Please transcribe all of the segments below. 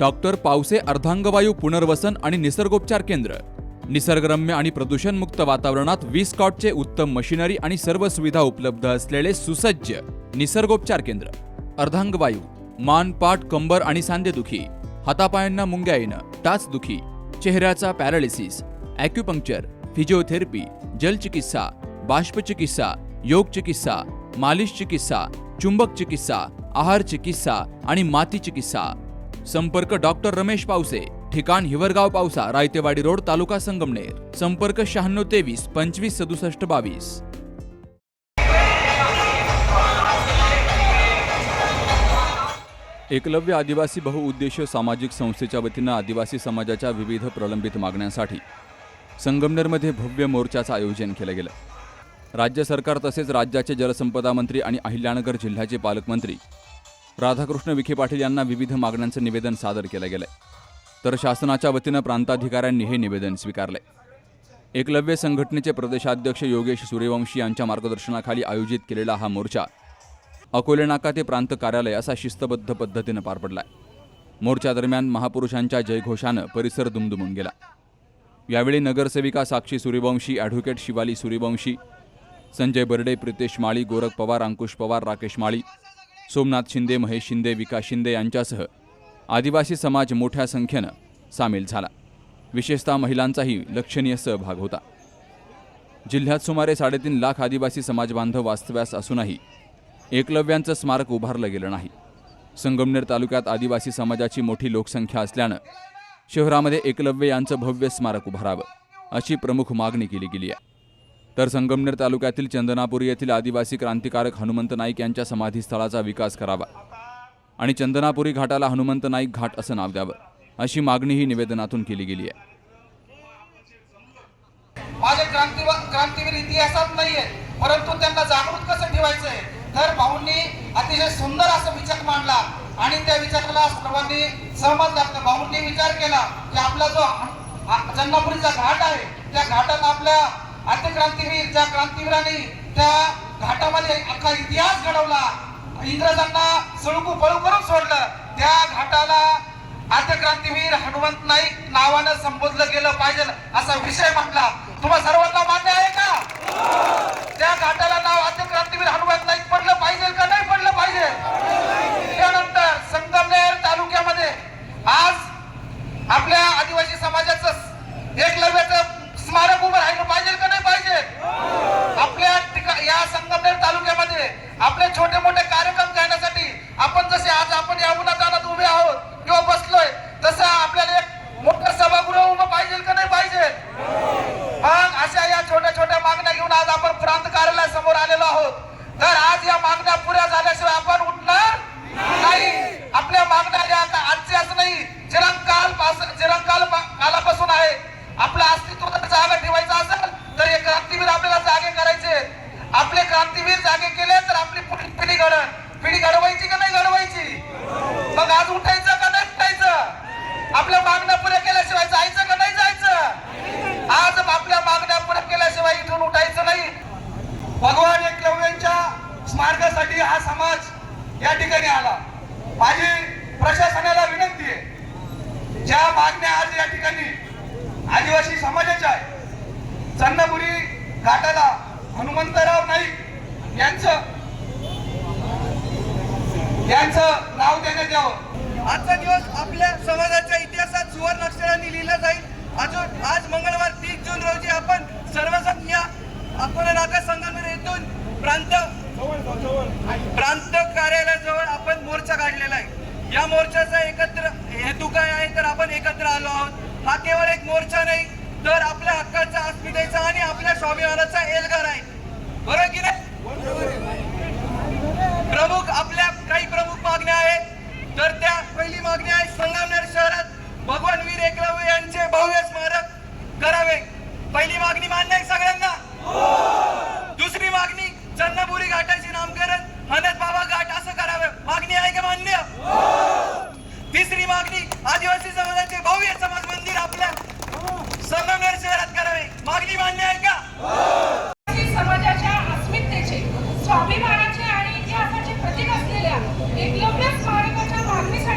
Doctor Pawase अर्धांगवायू पुनर्वसन आणि निसर्गोपचार केंद्र, निसर्गरम्य आणि प्रदूषणमुक्त वातावरणात 20 कॉटचे उत्तम मशिनरी आणि सर्व सुविधा उपलब्ध असलेले सुसज्ज निसर्गोपचार केंद्र। अर्धांगवायू, मान, पाठ, कंबर आणि सांधेदुखी, हातापायांना मुंग्या येणं, टाचदुखी, चेहऱ्याचा पॅरालिसिस, ॲक्युपंक्चर, फिजिओथेरपी, जलचिकित्सा, बाष्पचिकित्सा, योग चिकित्सा, मालिश चिकित्सा, चुंबक चिकित्सा, आहार चिकित्सा आणि माती चिकित्सा। संपर्क डॉक्टर रमेश पावसे, ठिकाण हिवरगाव पावसा, रायतेवाडी रोड, तालुका संगमनेर। संपर्क 9623 25 67 22। एकलव्य आदिवासी बहुउद्देशीय सामाजिक संस्थेच्या वतीनं आदिवासी समाजाच्या विविध प्रलंबित मागण्यांसाठी संगमनेरमध्ये भव्य मोर्चाचं आयोजन केलं गेलं। राज्य सरकार तसेच राज्याचे जलसंपदा मंत्री आणि अहिल्यानगर जिल्ह्याचे पालकमंत्री राधाकृष्ण विखे पाटील यांना विविध मागण्यांचं निवेदन सादर केलं गेलंय, तर शासनाच्या वतीनं प्रांताधिकाऱ्यांनी हे निवेदन स्वीकारलंय। एकलव्य संघटनेचे प्रदेशाध्यक्ष योगेश सूर्यवंशी यांच्या मार्गदर्शनाखाली आयोजित केलेला हा मोर्चा अकोले नाका ते प्रांत कार्यालय असा शिस्तबद्ध पद्धतीनं पार पडलाय। मोर्चा दरम्यान महापुरुषांच्या जयघोषानं परिसर दुमदुमून गेला। यावेळी नगरसेविका साक्षी सूर्यवंशी, ॲडव्होकेट शिवाली सूर्यवंशी, संजय बर्डे, प्रितेश माळी, गोरख पवार, अंकुश पवार, राकेश माळी, सोमनाथ शिंदे, महेश शिंदे, विकास शिंदे यांच्यासह आदिवासी समाज मोठ्या संख्येनं सामील झाला। विशेषतः महिलांचाही लक्षणीय सहभाग होता। जिल्ह्यात सुमारे 3.5 लाख आदिवासी समाजबांधव वास्तव्यास असूनही एकलव्यांचं स्मारक उभारलं गेलं नाही। संगमनेर तालुक्यात आदिवासी समाजाची मोठी लोकसंख्या असल्यानं शहरामध्ये एकलव्य यांचं भव्य स्मारक उभारावं अशी प्रमुख मागणी केली गेली आहे। तर संगमनेर तालुक्यातील चंदनापुरी येथील आदिवासी क्रांतिकारक हनुमंत नाईक यांच्या समाधीस्थळाचा विकास करावा आणि चंदनापुरी घाटाला हनुमंत नाईक घाट असं नाव द्यावं अशी मागणीही निवेदनातून केली गेली आहे। माझे क्रांतीवीर इतिहासात नाहीये, परंतु त्यांना जागृत कसं ठेवायचं आहे तर भाऊंनी अतिशय सुंदर असा विचार मांडला आणि त्या विचाराला सर्वांनी सहमत झालं। भाऊंनी विचार केला की आपला जो चंदनापुरीचा घाट आहे त्या घाटाला आपल्या आद्यक्रांतीवीर ज्या क्रांतीवीरांनी त्या घाटामध्ये अख्खा इतिहास घडवला, इंग्रजांना सळकू पळू करून सोडलं, त्या घाटाला आद्यक्रांतीवीर हनुमंत नाईक नावानं संबोधलं गेलं पाहिजे असा विषय मांडला। तुम्हा सर्वांना मान्य आहे का? त्या घाटाला नाव आद्यक्रांतीवीर हनुमंत नाईक पडलं पाहिजे का नाही पडलं पाहिजे? त्यानंतर संगमनेर तालुक्यामध्ये आज आपल्या आदिवासी समाजाचं एकलव्याचं स्मारक उभं राहिलं पाहिजे का नाही पाहिजे? आपल्या या संगमनेर तालुक्यामध्ये आपले छोटे मोठे कार्यक्रम घेण्यासाठी आपण जसे आज आपण या उन्हातान्हात उभे आहोत किंवा बसलोय तसं आपल्याला एक मोठं सभागृह उभं पाहिजे का नाही पाहिजे? मग अशा या छोट्या छोट्या मागण्या घेऊन आज आपण प्रांत कार्यालयासमोर आलेलो आहोत। तर आज या मागण्या पुऱ्या झाल्याशिवाय आपण उठणार नाही। आपल्या मागण्या या आजच्याच नाही, चिरंकाल कालापासून आहे। आपलं अस्तित्व जागा ठेवायचं असेल तर हे क्रांतीवीर आपल्याला जागे करायचे। आपले क्रांतीवीर जागे केले तर आपली पिढी घडवायची का नाही घडवायची? मग आज उठायचं का नाही उठायचं? आपल्या मागण्या पुऱ्या केल्याशिवाय जायचं का नाही जायचं? आज आपल्या मागण्या पुऱ्या केल्याशिवाय इथून उठायचं नाही। भगवान एकलव्यांच्या स्मारकासाठी हा समाज या ठिकाणी आला। माझी प्रशासनाला विनंती आहे, ज्या मागण्या आज या ठिकाणी आदिवासी समाजाच्या आहे, चंदनापुरी घाटाला हनुमंतराव नाईक यांचं नाव देण्यात यावं। आजचा दिवस आपल्या समाजाच्या इतिहासात सुवर्ण अक्षरांनी लिहिला जाईल। आज मंगळवार 30 जून रोजी आपण सर्वजण या अकोला नाका संगमनेर येथून प्रांत कार्यालयाजवळ आपण मोर्चा काढलेला आहे। या मोर्चाचा एकत्र हेतू काय आहे तर आपण एकत्र आलो आहोत। हा केवळ एक मोर्चा नाही तर आपल्या हक्काचा, अस्मितेचा आणि आपल्या स्वाभिमानाचा एल्गार आहे, बरोबर की नाही? आपल्या काही प्रमुख मागण्या आहेत। तर त्या पहिली मागणी आहे संगमनेर शहरात भगवान वीर एकलव्य यांचे भव्य स्मारक करावे। पहिली मागणी मान्य आहे सगळ्यांना? दुसरी मागणी चंदनापुरी घाटाचे नामकरण हनत बाबा घाट असं करावे, मागणी आहे का मान्य? तिसरी मागणी आदिवासी समाजाचे भव्य समाज मंदिर आपल्या संगमनेर शहरात करावे, मागणी मान्य आहे का? समाजाच्या अस्मितेचे, स्वाभिमानाचे आणि इतिहासाचे प्रतीक असलेल्या एकलव्य स्मारकाच्या मागणीसाठी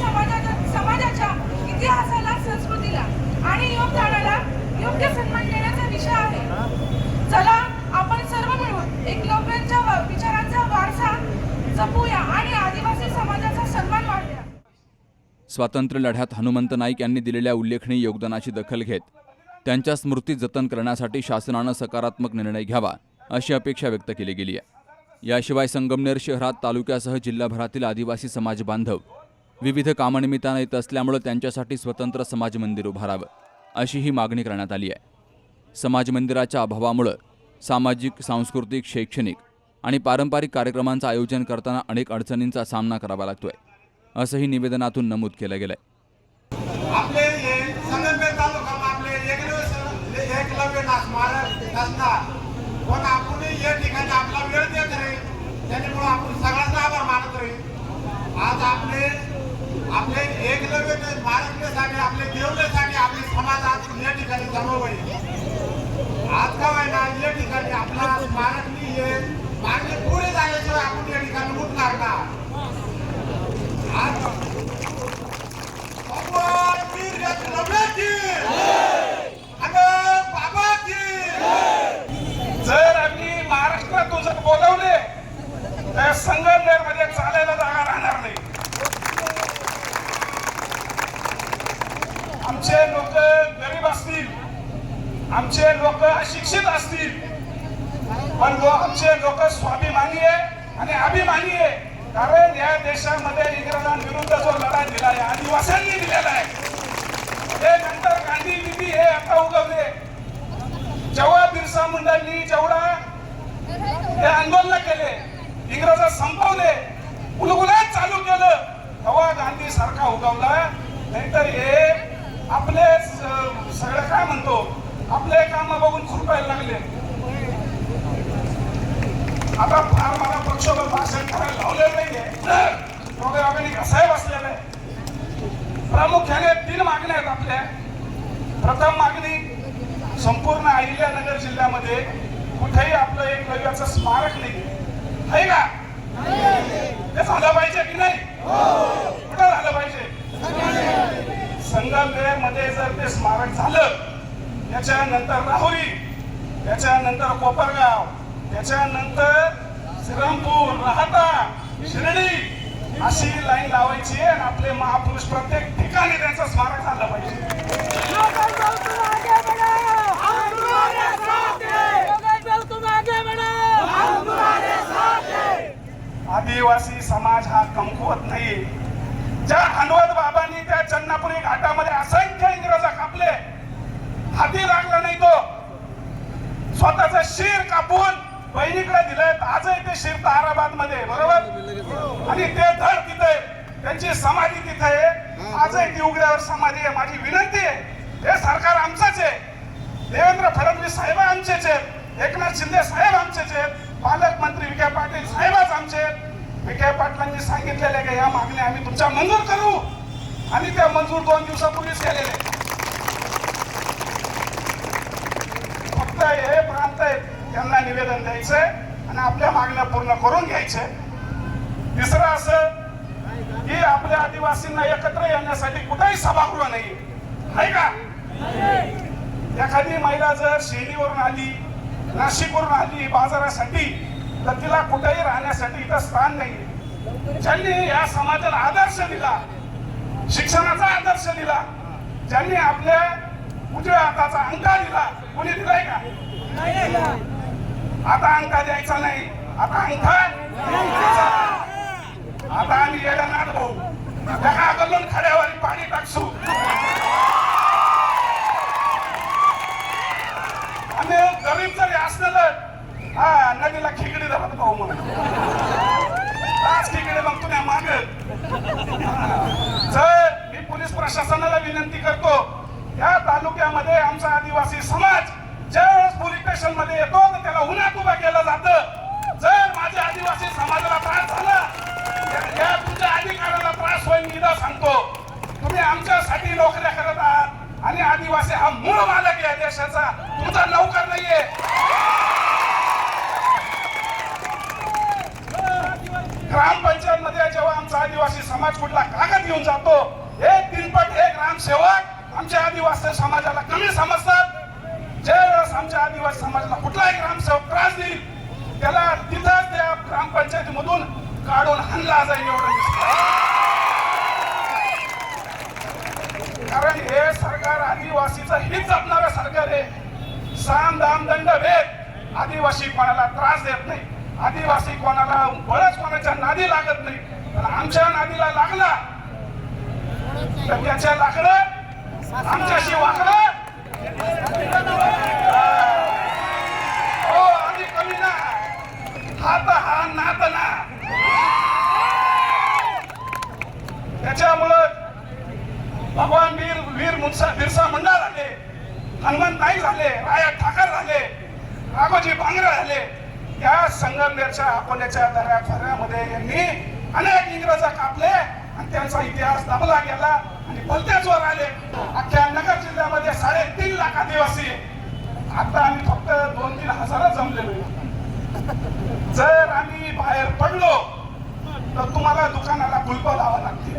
समाजाच्या इतिहासाला, संस्कृतीला आणि योगदानाला योग्य सन्मान देण्याचा विषय आहे. चला आपण सर्व मिळून एकलव्यांच्या विचारांचा वारसा जपूया आणि आदिवासी समाजाचा सन्मान वाढवूया. स्वातंत्र्य लढ्यात हनुमंत नाईक यांनी दिलेल्या उल्लेखनीय योगदानाची दखल घेत त्यांच्या स्मृती जतन करण्यासाठी शासनानं सकारात्मक निर्णय घ्यावा अशी अपेक्षा व्यक्त केली गेली आहे. याशिवाय संगमनेर शहरात तालुक्यासह जिल्हाभरातील आदिवासी समाज बांधव विविध कामानिमित्तानं येत असल्यामुळे त्यांच्यासाठी स्वतंत्र समाज मंदिर उभारावं अशी ही मागणी करण्यात आली आहे. समाज मंदिराच्या अभावामुळे सामाजिक, सांस्कृतिक, शैक्षणिक आणि पारंपरिक कार्यक्रमांचं आयोजन करताना अनेक अडचणींचा सामना करावा लागतोय असंही निवेदनातून नमूद केलं गेलंय. आपले संगमनेर तालुका आपले एकलव्य स्मारक नसणार, पण आपण या ठिकाणी आपला वेळ देत रे, त्याच्यामुळे आपण सगळ्यांचा आभार मानत रे. आज आपले एकलव्य स्मारकसाठी, आपले देवतेसाठी आपले समाज आज या ठिकाणी जमा होईल. आज का ना या ठिकाणी आपला स्मारक मागणी पुढे झाल्याशिवाय आपण या ठिकाणी उठणार ना. आज वीर एकलव्याची जर आम्ही महाराष्ट्रातून जर बोलवले तर संगमनेर मध्ये चालायला जागा राहणार नाही. आमचे लोक गरीब असतील, आमचे लोक अशिक्षित असतील, पण आमचे लोक स्वाभिमानी आहे आणि अभिमानी आहे. कारण या देशामध्ये इंग्रजांविरुद्ध जो लढा दिला आहे आदिवासींनी दिलेला आहे. हे नंतर गांधी बिबी हे आता उगवले. जेव्हा बिरसा मुंडांनी जेवढा हे आंदोलन केले, इंग्रज संपवले, उलगुलात चालू केलं, तेव्हा गांधी सारखा उगवला. नाहीतर हे आपले सगळं काय म्हणतो, आपले काम बघून खुरपायला लागले. आता फार मला पक्षावर भाषण करायला लावलेलं नाहीये, दोघांनी कसाही बसलेलं आहे. प्रामुख्याने 3 मागण्या आहेत आपल्या. प्रथम मागणी, संपूर्ण अहिल्यानगर जिल्ह्यामध्ये कुठेही आपलं एकलव्याचं स्मारक नाही आहे का? ते झालं पाहिजे की नाही? कुठं झालं पाहिजे? संगमनेर मध्ये जर ते स्मारक झालं, त्याच्यानंतर राहुरी, त्याच्यानंतर कोपरगाव, त्याच्यानंतर श्रीरामपूर, राहता, शिर्डी अशी लाईन लावायची आणि आपले महापुरुष प्रत्येक ठिकाणी त्यांचं स्मारक झालं पाहिजे. आदिवासी समाज हा कमकुवत नाही. ज्या हनुवत बाबांनी त्या चन्नापुरी घाटामध्ये असंख्य इंग्रज कापले, हाती लागला नाही तो. स्वतःचं शिर कापून बहिणीकडे दिलंय. आजही ते शिर ताराबाद मध्ये, बरोबर, आणि ते धड तिथे, त्यांची समाधी तिथे आहे. आजही ती उघड्यावर समाधी आहे. माझी विनंती आहे, हे सरकार आमचंच आहे, देवेंद्र फडणवीस साहेब आमचेच आहेत, एकनाथ शिंदे साहेब आमचेच आहेत, पालकमंत्री विखे पाटील साहेबच आमचे आहेत. विखे पाटलांनी सांगितलेले की या मागण्या आम्ही तुमच्या मंजूर करू, आणि त्या मंजूर 2 दिवसापूर्वीच केलेले. फक्त हे प्रांत आहेत, त्यांना निवेदन द्यायचंय आणि आपल्या मागण्या पूर्ण करून घ्यायचे. तिसरं असं की आपल्या आदिवासींना एकत्र येण्यासाठी कुठेही सभागृह नाही आहे का? एखादी महिला जर शिर्डीवरून आली, नाशिकवरून आली बाजारासाठी, तर तिला कुठेही राहण्यासाठी इथं स्थान नाही. ज्यांनी या समाजाला आदर्श दिला, शिक्षणाचा आदर्श दिला, ज्यांनी आपल्या उजव्या हाताचा अंगठा दिला, कोणी दिलाय का? आता अंगठा द्यायचा नाही, आता अंगठा द्यायचा. आता आम्ही येणार भाऊ, त्या गल्लून खड्यावर पाणी टाकसू. आणि गरीब जरी असलेलं, हा नदीला खिकडी धरत भाऊ म्हणून खिकडे मग तुला माग. जर मी पोलीस प्रशासनाला विनंती करतो, या तालुक्यामध्ये आमचा आदिवासी समाज ज्यावेळेस पोलीस स्टेशन मध्ये येतो तर त्याला उन्हात उभा केलं जातं. जर माझ्या आदिवासी समाजाला त्रास झाला, या तुमच्या अधिकाऱ्याला त्रास होईल, मी सांगतो, तुम्ही आमच्यासाठी नोकऱ्या करत आहात आणि आदिवासी हा मूळ मालक या देशाचा, तुमचा नौकर नाहीये. ग्रामपंचायत मध्ये जेव्हा आमचा आदिवासी समाज कुठला कागद घेऊन जातो हे तिनपट हे ग्रामसेवक आमच्या आदिवासी समाजाला कमी समजतात. ज्यावेळेस आमच्या आदिवासी समाजाला कुठलाही ग्रामसेवक त्रास देईल त्याला तिथंच त्या ग्रामपंचायतीमधून काढून हाणला जाईल एवढं दिसतं. कारण हे सरकार आदिवासीचं हित जपणारं सरकार आहे. साम दाम दंड भेद, आदिवासी कोणाला त्रास देत नाही, आदिवासी कोणाला बळच कोणाच्या नादी लागत नाही. पण आमच्या नादीला लागला तर त्याच्या लाकडं आमच्याशी वाकडं हो आम्ही कमी ना, हात हा नात ना. त्याच्यामुळं भगवान वीर बिरसा मुंडा झाले, हनुमंत नाईक झाले, राया ठाकर झाले, राघोजी बांगरे झाले. या संगमनेरच्या अकोल्याच्या दऱ्याखोऱ्यामध्ये यांनी अनेक इंग्रज कापले आणि त्यांचा इतिहास दाबला गेला आणि भलत्याच वर आले. अख्ख्या नगर जिल्ह्यामध्ये 3.5 लाख आदिवासी. आता आम्ही फक्त 2-3 हजार जमलेलो. जर आम्ही बाहेर पडलो तर तुम्हाला दुकानाला कुलप लावा लागतील.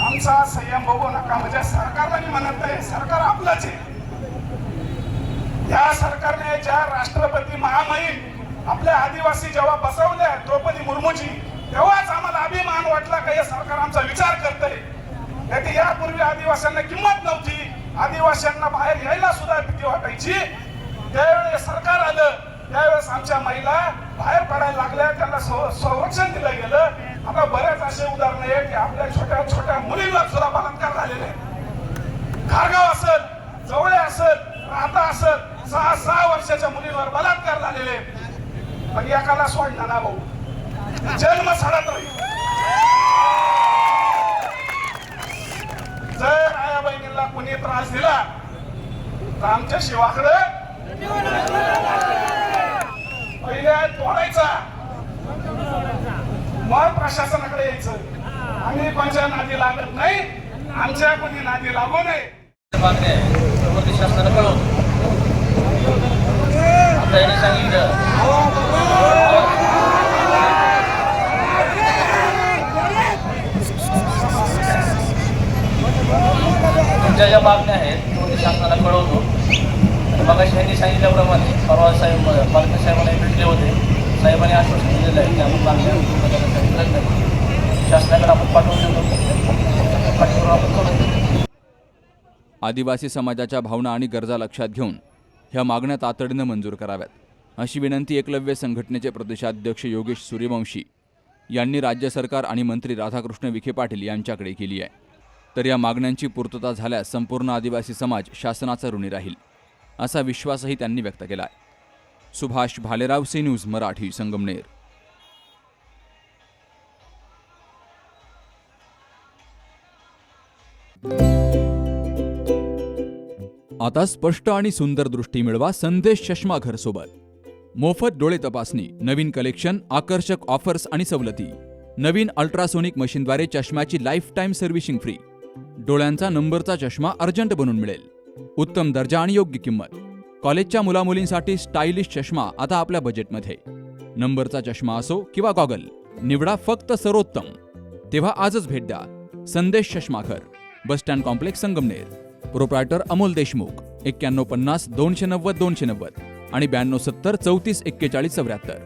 आमचा संयम बघू नका. म्हणजे सरकारला मी म्हणत नाही, सरकार आपलंच आहे. या सरकारने ज्या राष्ट्रपती महामहिम आपल्या आदिवासी जेव्हा बसवल्या द्रौपदी मुर्मूजी, तेव्हाच आम्हाला अभिमान वाटला का हे सरकार आमचा विचार करतंय. याची यापूर्वी आदिवासींना किंमत नव्हती, आदिवासींना बाहेर यायला सुद्धा भीती वाटायची. त्यावेळेस सरकार आलं त्यावेळेस आमच्या महिला बाहेर पडायला लागल्या, त्यांना संरक्षण दिलं गेलं. आता बरेच असे उदाहरण आहे की आपल्या छोट्या छोट्या मुलींवर सुद्धा बलात्कार झालेले. खारगाव असेल, जवळे असेल, राहता असेल, 6 वर्षाच्या मुलींवर बलात्कार झालेले. पण एकाला सोडणार ना भाऊ, जन्म सडत राहील. जर आया बहिणीला कोणी त्रास दिला तर आमच्या शिवाकडे पहिले तोडायचा, मग प्रशासनाकडे यायचं. आम्ही कोणत्या नादी लागत नाही, आमच्या कोणी नादी लागू नये. मागणी आहे मोदी शासनाला कळवतो. आता यांनी सांगितलं तुमच्या ज्या मागण्या आहेत मोदी शासनाला कळवतो. मग यांनी सांगितल्याप्रमाणे परवा साहेब पालकर साहेबांना भेटले होते. साहेबांनी आश्वासन दिलेलं आहे की आपण मागण्या शासनाकडे आपण पाठवून देतो, पाठवून आपण करू. आदिवासी समाजाच्या भावना आणि गरजा लक्षात घेऊन ह्या मागण्या तातडीनं मंजूर कराव्यात, अशी विनंती एकलव्य संघटनेचे प्रदेशाध्यक्ष योगेश सूर्यवंशी यांनी राज्य सरकार आणि मंत्री राधाकृष्ण विखे पाटील यांच्याकडे केली आहे. तर या मागण्यांची पूर्तता झाल्यास संपूर्ण आदिवासी समाज शासनाचा ऋणी राहील, असा विश्वासही त्यांनी व्यक्त केला आहे. Subhash Bhalerao, C News Marathi, Sangamner. आता स्पष्ट आणि सुंदर दृष्टी मिळवा संदेश चष्मा घर सोबत. मोफत डोळे तपासणी, नवीन कलेक्शन, आकर्षक ऑफर्स आणि सवलती. नवीन अल्ट्रासोनिक मशीनद्वारे चष्म्याची लाईफ टाईम सर्व्हिसिंग फ्री. डोळ्यांचा नंबरचा चष्मा अर्जंट बनून मिळेल. उत्तम दर्जा आणि योग्य किंमत. कॉलेजच्या मुलामुलींसाठी स्टायलिश चष्मा आता आपल्या बजेटमध्ये. नंबरचा चष्मा असो किंवा गॉगल, निवडा फक्त सर्वोत्तम. तेव्हा आजच भेट द्या Sandesh Chashmaghar, bus stand complex, Sangamner. Proprietor Amol Deshmukh. 9150 290 290 आणि 9270 34 41 74.